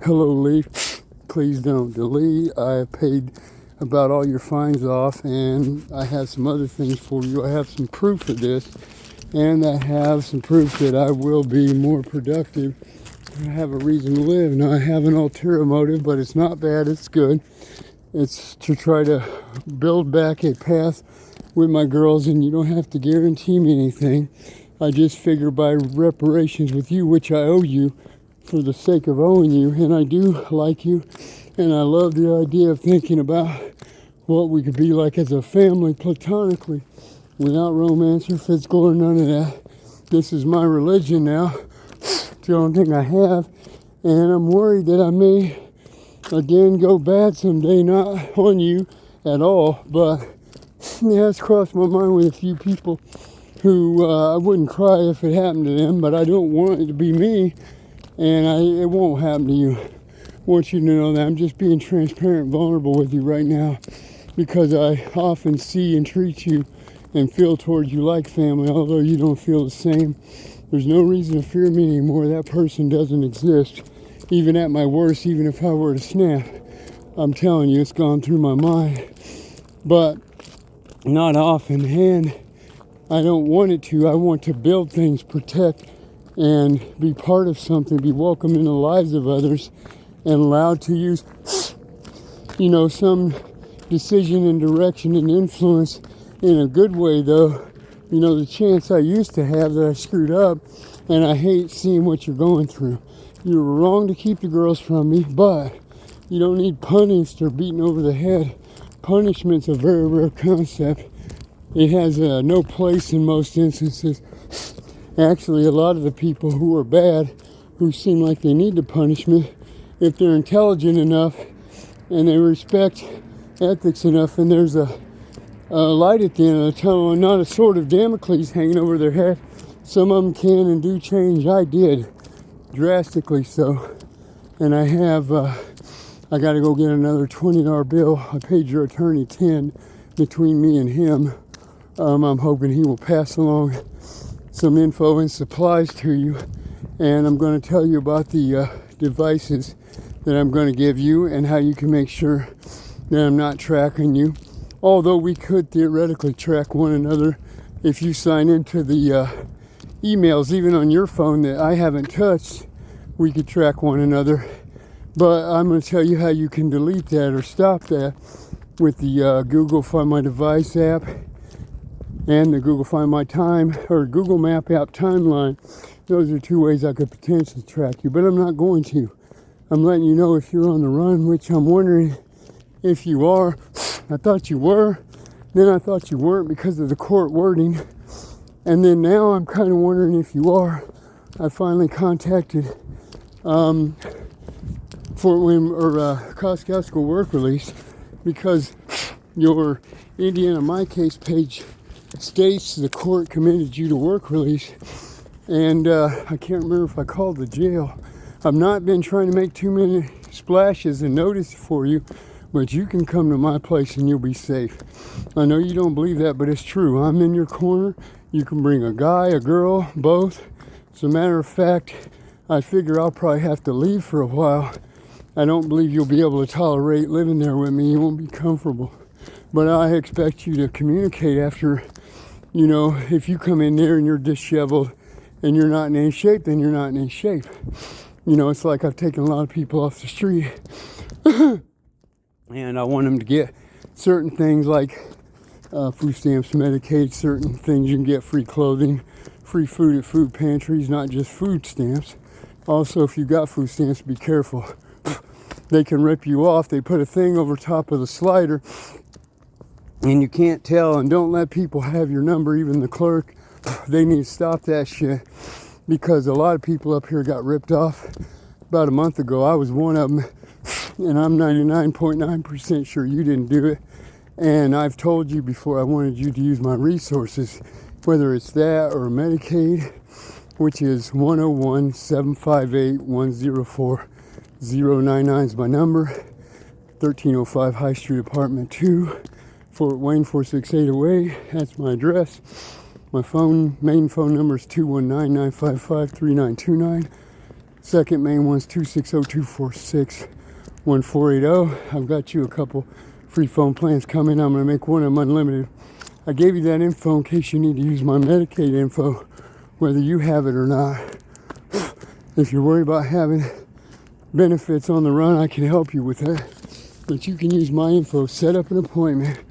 Hello, Leif. Please don't delete. I have paid about all your fines off, and I have some other things for you. I have some proof of this, and I have some proof that I will be more productive. I have a reason to live. Now, I have an ulterior motive, but it's not bad. It's good. It's to try to build back a path with my girls, and you don't have to guarantee me anything. I just figure by reparations with you, which I owe you, for the sake of owing you, and I do like you, and I love the idea of thinking about what we could be like as a family platonically, without romance or physical or none of that. This is my religion now. It's the only thing I have, and I'm worried that I may again go bad someday, not on you at all, but it has crossed my mind with a few people who I wouldn't cry if it happened to them, but I don't want it to be me. And it won't happen to you. I want you to know that I'm just being transparent, vulnerable with you right now, because I often see and treat you and feel towards you like family, although you don't feel the same. There's no reason to fear me anymore. That person doesn't exist. Even at my worst, even if I were to snap, I'm telling you, it's gone through my mind. But not often, and I don't want it to. I want to build things, protect, and be part of something, be welcome in the lives of others, and allowed to use, some decision and direction and influence in a good way, though. The chance I used to have that I screwed up, and I hate seeing what you're going through. You were wrong to keep the girls from me, but you don't need punished or beaten over the head. Punishment's a very rare concept. It has no place in most instances. Actually, a lot of the people who are bad, who seem like they need the punishment, if they're intelligent enough and they respect ethics enough, and there's a light at the end of the tunnel and not a sword of Damocles hanging over their head, some of them can and do change. I did, drastically so. And I got to go get another $20 bill. I paid your attorney $10 between me and him. I'm hoping he will pass along some info and supplies to you, and I'm going to tell you about the devices that I'm going to give you and how you can make sure that I'm not tracking you, although we could theoretically track one another if you sign into the emails, even on your phone that I haven't touched. We could track one another, but I'm going to tell you how you can delete that or stop that with the Google Find My Device app and the Google Find My Time or Google Map app timeline. Those are two ways I could potentially track you, but I'm not going to. I'm letting you know if you're on the run, which I'm wondering if you are. I thought you were, then I thought you weren't because of the court wording, and then now I'm kind of wondering if you are. I finally contacted Fort Wayne or Kosciuszko work release because your Indiana My Case page states the court committed you to work release, and I can't remember if I called the jail. I've not been trying to make too many splashes and notice for you, but you can come to my place and you'll be safe. I know you don't believe that, but it's true. I'm in your corner. You can bring a guy, a girl, both. As a matter of fact, I figure I'll probably have to leave for a while. I don't believe you'll be able to tolerate living there with me. You won't be comfortable. But I expect you to communicate after. If you come in there and you're disheveled and you're not in any shape, then you're not in any shape. It's like I've taken a lot of people off the street and I want them to get certain things like food stamps, Medicaid, certain things you can get, free clothing, free food at food pantries, not just food stamps. Also, if you got food stamps, be careful. They can rip you off. They put a thing over top of the slider and you can't tell, and don't let people have your number, even the clerk. They need to stop that shit because a lot of people up here got ripped off about a month ago. I was one of them, and I'm 99.9% sure you didn't do it. And I've told you before, I wanted you to use my resources, whether it's that or Medicaid, which is 101-758-104-099 is my number, 1305 High Street, Apartment 2, Fort Wayne 46808. That's my address. My main phone number is 219-955-3929. Second main one's 260-246-1480. I've got you a couple free phone plans coming. I'm going to make one of them unlimited. I gave you that info in case you need to use my Medicaid info, whether you have it or not. If you're worried about having benefits on the run, I can help you with that. But you can use my info, set up an appointment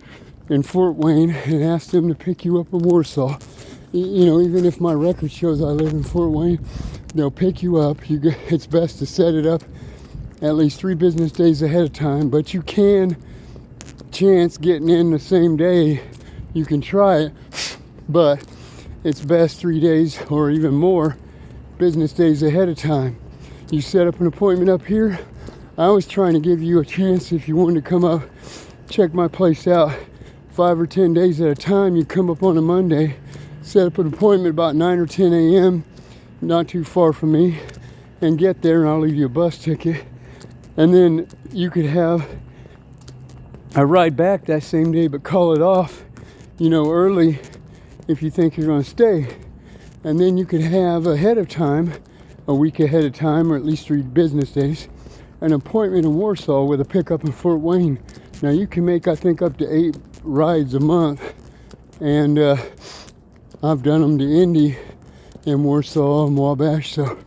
in Fort Wayne and ask them to pick you up in Warsaw. You know, even if my record shows I live in Fort Wayne, they'll pick you up. It's best to set it up at least 3 business days ahead of time, but you can chance getting in the same day. You can try it, but it's best 3 days or even more business days ahead of time. You set up an appointment up here. I was trying to give you a chance if you wanted to come up, check my place out 5 or 10 days at a time. You come up on a Monday, set up an appointment about 9 or 10 a.m., not too far from me, and get there, and I'll leave you a bus ticket. And then you could have a ride back that same day, but call it off, you know, early if you think you're going to stay. And then you could have ahead of time, a week ahead of time, or at least 3 business days, an appointment in Warsaw with a pickup in Fort Wayne. Now you can make, I think, up to 8 rides a month, and I've done them to Indy and Warsaw and Wabash, so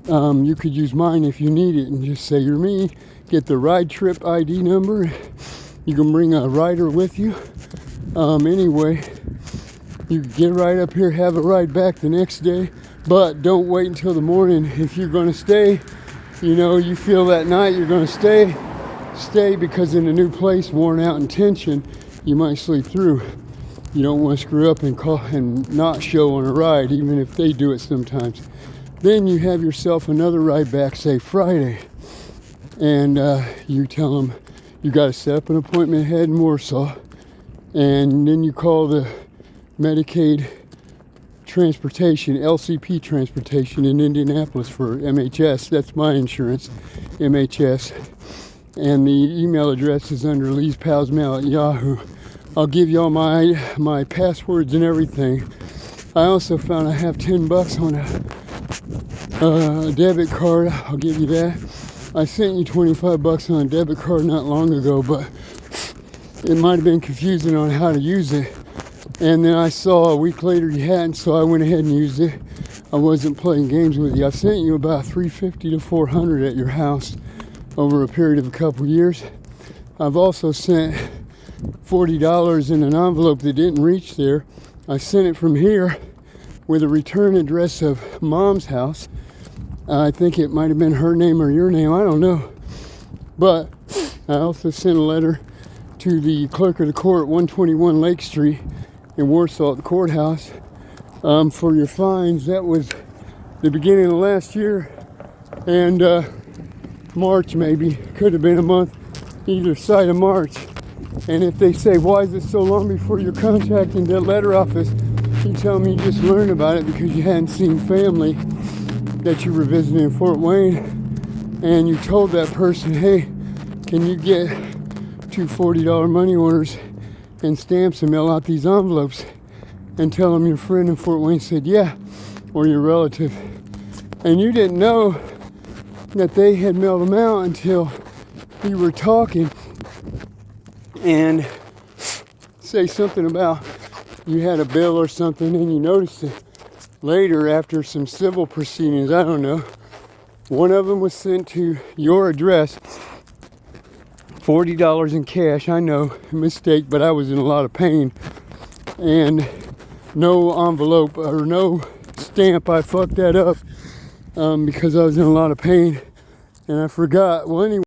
you could use mine if you need it and just say you're me. Get the ride trip ID number. You can bring a rider with you. Anyway, you can get right up here, have a ride back the next day, but don't wait until the morning. If you're going to stay, you know, you feel that night you're going to stay, because in a new place, worn out and tension, you might sleep through. You don't want to screw up and call and not show on a ride, even if they do it sometimes. Then you have yourself another ride back, say Friday, and you tell them you got to set up an appointment ahead in Warsaw, and then you call the Medicaid transportation, LCP transportation in Indianapolis for MHS. That's my insurance, MHS, and the email address is under Lee's Pals Mail at Yahoo. I'll give you all my passwords and everything. I also found I have $10 on a debit card. I'll give you that. I sent you $25 on a debit card not long ago, but it might have been confusing on how to use it. And then I saw a week later you hadn't, so I went ahead and used it. I wasn't playing games with you. I sent you about $350 to $400 at your house over a period of a couple years. I've also sent $40 in an envelope that didn't reach there. I sent it from here with a return address of Mom's house. I think it might have been her name or your name, I don't know. But I also sent a letter to the clerk of the court, 121 Lake Street in Warsaw at the courthouse, for your fines. That was the beginning of last year, and March maybe, could have been a month, either side of March. And if they say, why is it so long before you're contacting the letter office, you tell me you just learned about it because you hadn't seen family that you were visiting in Fort Wayne, and you told that person, hey, can you get 2 $40 money orders and stamps and mail out these envelopes, and tell them your friend in Fort Wayne said yeah, or your relative. And you didn't know that they had mailed them out until you were talking and say something about you had a bill or something, and you noticed it later after some civil proceedings. I don't know. One of them was sent to your address, $40 in cash. I know, a mistake, but I was in a lot of pain. And no envelope or no stamp. I fucked that up because I was in a lot of pain and I forgot. Well, anyway.